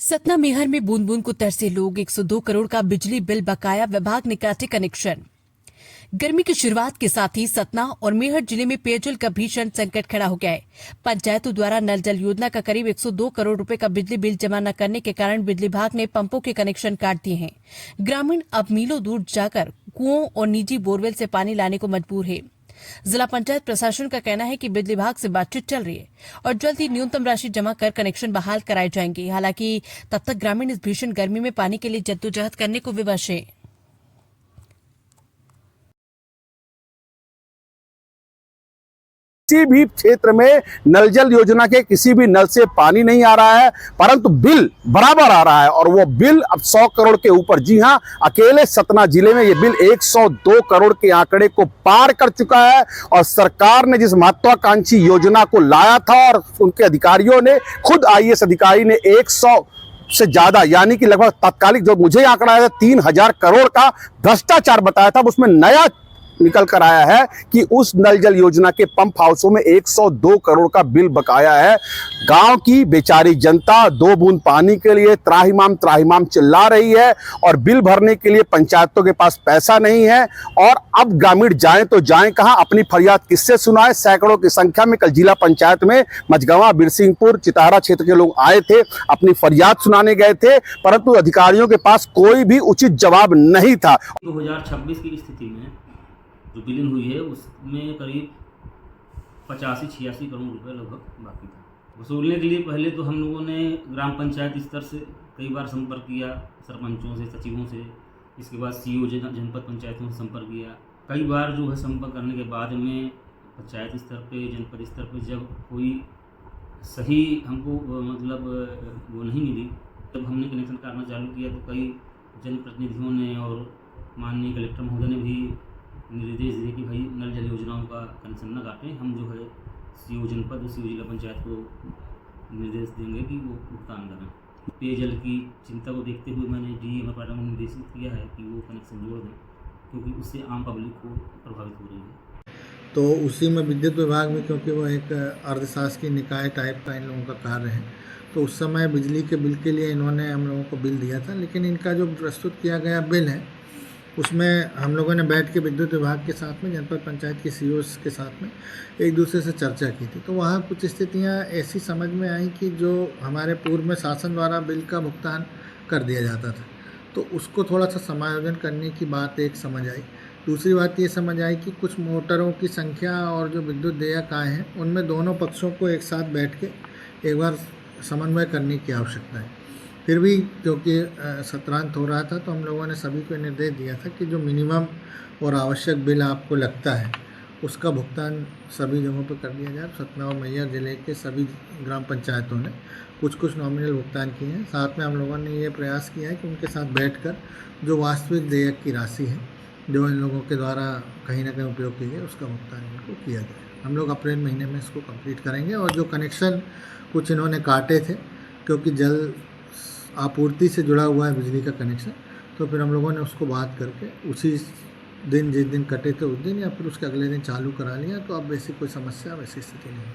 सतना मेहर में बूंद बूंद को तरसे लोग। 102 करोड़ का बिजली बिल बकाया, विभाग ने काटे कनेक्शन। गर्मी की शुरुआत के साथ ही सतना और मेहर जिले में पेयजल का भीषण संकट खड़ा हो गया है। पंचायतों द्वारा नल जल योजना का करीब 102 करोड़ रुपए का बिजली बिल जमा न करने के कारण बिजली विभाग ने पंपों के कनेक्शन काट दिए हैं। ग्रामीण अब मीलों दूर जाकर कुओं और निजी बोरवेल से पानी लाने को मजबूर है। जिला पंचायत प्रशासन का कहना है कि बिजली विभाग से बातचीत चल रही है और जल्द ही न्यूनतम राशि जमा कर कनेक्शन बहाल कराए जाएंगे। हालांकि तब तक ग्रामीण इस भीषण गर्मी में पानी के लिए जद्दोजहद करने को विवश है। किसी भी क्षेत्र में नल जल योजना के किसी भी नल से पानी नहीं आ रहा है, परंतु बिल बराबर आ रहा है और वो बिल अब 100 करोड़ के ऊपर। जी हां, अकेले सतना जिले में ये बिल 102 करोड़ के आंकड़े को पार कर चुका है। और सरकार ने जिस महत्वाकांक्षी योजना को लाया था और उनके अधिकारियों ने, खुद आईएएस अधिकारी ने 100 से ज्यादा यानी कि लगभग तात्कालिक जो मुझे आंकड़ा आया था 3000 करोड़ का भ्रष्टाचार बताया था, उसमें नया निकल कर आया है कि उस नल जल योजना के पंप हाउसों में 102 करोड़ का बिल बकाया है। गांव की बेचारी जनता 2 बूंद पानी के लिए त्राहिमाम चिल्ला रही है और बिल भरने के लिए पंचायतों के पास पैसा नहीं है। और अब ग्रामीण जाएं तो जाएं कहां, अपनी फरियाद किससे सुनाएं। सैकड़ों की संख्या में कल जिला पंचायत में मझगवां, बिरसिंहपुर, चिताहरा क्षेत्र के लोग आए थे, अपनी फरियाद सुनाने गए थे, परंतु अधिकारियों के पास कोई भी उचित जवाब नहीं था। 2026 की स्थिति में जो बिलिंग हुई है उसमें करीब 85-86 करोड़ रुपए लगभग बाकी था। वसूलने के लिए पहले तो हम लोगों ने ग्राम पंचायत स्तर से कई बार संपर्क किया, सरपंचों से, सचिवों से। इसके बाद सीईओ जनपद पंचायतों से संपर्क किया। कई बार जो है संपर्क करने के बाद में पंचायत स्तर पे, जनपद स्तर पे जब कोई सही हमको मतलब वो नहीं मिली, जब हमने कनेक्शन काटना चालू किया तो कई जनप्रतिनिधियों ने और माननीय कलेक्टर महोदय ने भी निर्देश दिए कि भाई नल जल योजनाओं का कनेक्शन न काटें। हम जो है सीईओ जनपद, सीईओ जिला पंचायत को निर्देश देंगे कि वो भुगतान करें। पेयजल की चिंता को देखते हुए मैंने डीएम को निर्देशित किया है कि वो कनेक्शन जोड़ दें, क्योंकि उससे आम पब्लिक को प्रभावित हो रही है। तो उसी में विद्युत विभाग में, क्योंकि वो एक अर्धशासकीय निकाय टाइप का इन लोगों का कार्य है, तो उस समय बिजली के बिल के लिए इन्होंने हम लोगों को बिल दिया था। लेकिन इनका जो प्रस्तुत किया गया बिल है उसमें हम लोगों ने बैठ के विद्युत विभाग के साथ में, जनपद पंचायत के सीईओस के साथ में एक दूसरे से चर्चा की थी। तो वहाँ कुछ स्थितियाँ ऐसी समझ में आई कि जो हमारे पूर्व में शासन द्वारा बिल का भुगतान कर दिया जाता था, तो उसको थोड़ा सा समायोजन करने की बात एक समझ आई। दूसरी बात ये समझ आई कि कुछ मोटरों की संख्या और जो विद्युत देयक आए हैं उनमें दोनों पक्षों को एक साथ बैठ के एक बार समन्वय करने की आवश्यकता है। फिर भी क्योंकि सत्रांत हो रहा था तो हम लोगों ने सभी को निर्देश दिया था कि जो मिनिमम और आवश्यक बिल आपको लगता है उसका भुगतान सभी जगहों पर कर दिया जाए। सतना और मैहर जिले के सभी ग्राम पंचायतों ने कुछ नॉमिनल भुगतान किए हैं। साथ में हम लोगों ने ये प्रयास किया है कि उनके साथ बैठकर जो वास्तविक देयक की राशि है जो इन लोगों के द्वारा कहीं ना कहीं उपयोग की गई उसका भुगतान इनको किया जाए। हम लोग अप्रैल महीने में इसको कंप्लीट करेंगे। और जो कनेक्शन कुछ इन्होंने काटे थे, क्योंकि जल आपूर्ति से जुड़ा हुआ है बिजली का कनेक्शन, तो फिर हम लोगों ने उसको बात करके उसी दिन जिस दिन कटे थे उस दिन या फिर उसके अगले दिन चालू करा लिया। तो अब वैसी कोई समस्या, वैसी स्थिति नहीं है।